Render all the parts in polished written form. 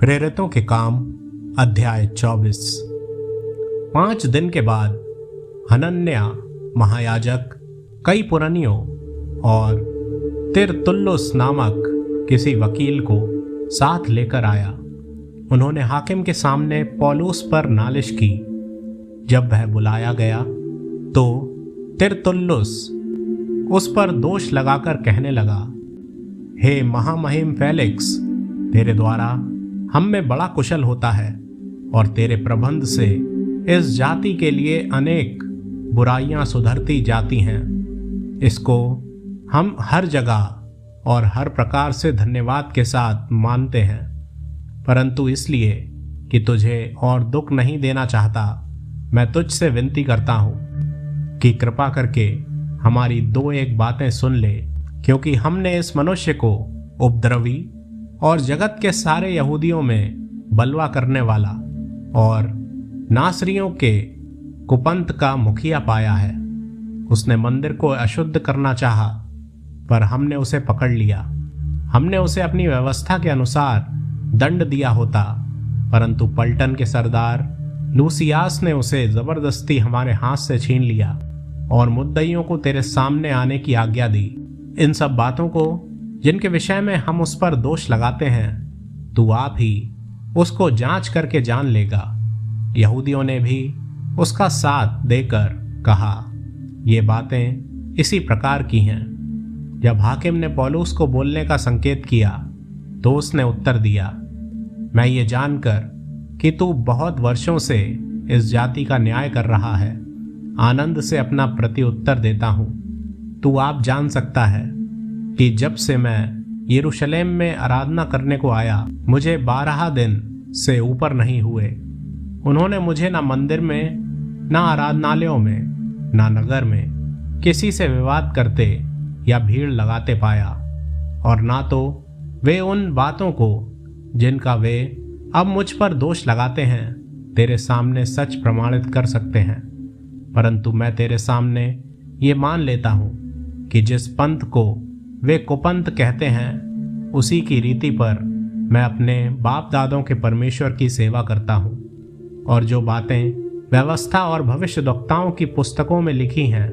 प्रेरितों के काम अध्याय 24। 5 दिन के बाद हनन्याह महायाजक कई पुरनियों और तिरतुल्लुस नामक किसी वकील को साथ लेकर आया। उन्होंने हाकिम के सामने पौलुस पर नालिश की। जब वह बुलाया गया तो तिरतुल्लुस उस पर दोष लगाकर कहने लगा, हे महामहिम फेलिक्स, तेरे द्वारा हम में बड़ा कुशल होता है और तेरे प्रबंध से इस जाति के लिए अनेक बुराइयां सुधरती जाती हैं। इसको हम हर जगह और हर प्रकार से धन्यवाद के साथ मानते हैं, परंतु इसलिए कि तुझे और दुख नहीं देना चाहता, मैं तुझसे विनती करता हूँ कि कृपा करके हमारी 2-1 बातें सुन ले, क्योंकि हमने इस मनुष्य को उपद्रवी और जगत के सारे यहूदियों में बलवा करने वाला और नासरियों के कुपंथ का मुखिया पाया है। उसने मंदिर को अशुद्ध करना चाहा, पर हमने उसे पकड़ लिया। हमने उसे अपनी व्यवस्था के अनुसार दंड दिया होता, परंतु पलटन के सरदार लूसियास ने उसे जबरदस्ती हमारे हाथ से छीन लिया और मुद्दइयों को तेरे सामने आने की आज्ञा दी। इन सब बातों को जिनके विषय में हम उस पर दोष लगाते हैं, तू आप ही उसको जांच करके जान लेगा। यहूदियों ने भी उसका साथ देकर कहा, ये बातें इसी प्रकार की हैं। जब हाकिम ने पौलुस को बोलने का संकेत किया तो उसने उत्तर दिया, मैं ये जानकर कि तू बहुत वर्षों से इस जाति का न्याय कर रहा है, आनंद से अपना प्रत्युत्तर देता हूँ। तू आप जान सकता है कि जब से मैं यरूशलेम में आराधना करने को आया, मुझे 12 दिन से ऊपर नहीं हुए। उन्होंने मुझे ना मंदिर में, ना आराधनालयों में, ना नगर में किसी से विवाद करते या भीड़ लगाते पाया, और ना तो वे उन बातों को जिनका वे अब मुझ पर दोष लगाते हैं तेरे सामने सच प्रमाणित कर सकते हैं। परंतु मैं तेरे सामने ये मान लेता हूँ कि जिस पंथ को वे कुपंथ कहते हैं, उसी की रीति पर मैं अपने बाप दादों के परमेश्वर की सेवा करता हूँ, और जो बातें व्यवस्था और भविष्यद्वक्ताओं की पुस्तकों में लिखी हैं,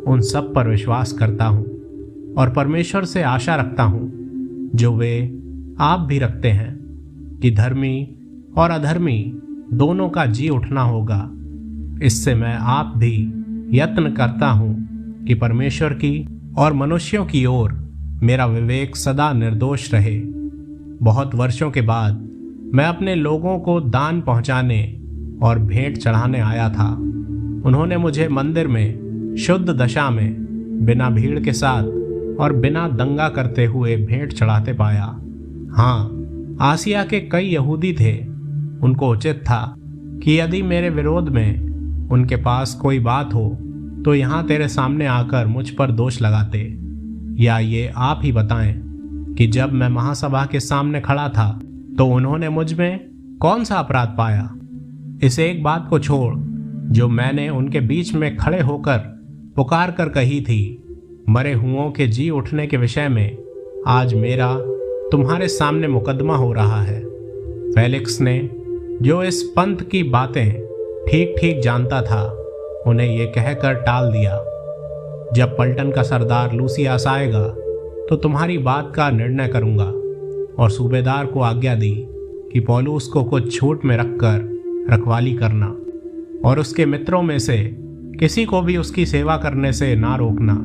उन सब पर विश्वास करता हूँ और परमेश्वर से आशा रखता हूँ, जो वे आप भी रखते हैं, कि धर्मी और अधर्मी दोनों का जी उठना होगा। इससे मैं आप भी यत्न करता हूँ कि परमेश्वर की और मनुष्यों की ओर मेरा विवेक सदा निर्दोष रहे। बहुत वर्षों के बाद मैं अपने लोगों को दान पहुंचाने और भेंट चढ़ाने आया था। उन्होंने मुझे मंदिर में शुद्ध दशा में बिना भीड़ के साथ और बिना दंगा करते हुए भेंट चढ़ाते पाया। हाँ, आसिया के कई यहूदी थे। उनको उचित था कि यदि मेरे विरोध में उनके पास कोई बात हो तो यहाँ तेरे सामने आकर मुझ पर दोष लगाते, या ये आप ही बताएं कि जब मैं महासभा के सामने खड़ा था तो उन्होंने मुझ में कौन सा अपराध पाया। इस एक बात को छोड़ जो मैंने उनके बीच में खड़े होकर पुकार कर कही थी, मरे हुओं के जी उठने के विषय में आज मेरा तुम्हारे सामने मुकदमा हो रहा है। फेलिक्स ने, जो इस पंथ की बातें ठीक ठीक जानता था, उन्हें ये कहकर टाल दिया, जब पलटन का सरदार लूसियास आएगा तो तुम्हारी बात का निर्णय करूंगा। और सूबेदार को आज्ञा दी कि पौलुस को कुछ छूट में रखकर रखवाली करना और उसके मित्रों में से किसी को भी उसकी सेवा करने से ना रोकना।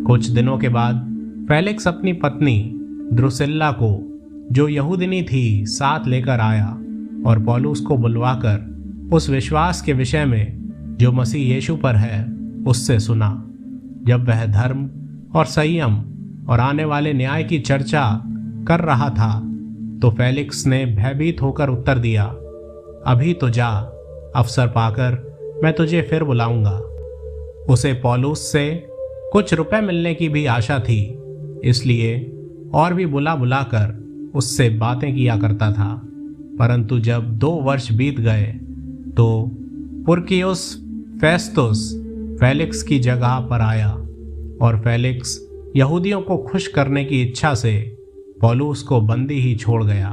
कुछ दिनों के बाद फेलिक्स अपनी पत्नी द्रुसिल्ला को, जो यहूदिनी थी, साथ लेकर आया और पौलुस को बुलवाकर उस विश्वास के विषय में जो मसीह यीशु पर है उससे सुना। जब वह धर्म और संयम और आने वाले न्याय की चर्चा कर रहा था तो फेलिक्स ने भयभीत होकर उत्तर दिया, अभी तो जा, अवसर पाकर मैं तुझे फिर बुलाऊंगा। उसे पौलुस से कुछ रुपए मिलने की भी आशा थी, इसलिए और भी बुला बुलाकर उससे बातें किया करता था। परंतु जब 2 वर्ष बीत गए तो पुरकियुस फेस्तुस फेलिक्स की जगह पर आया, और फेलिक्स यहूदियों को खुश करने की इच्छा से पौलुस को बंदी ही छोड़ गया।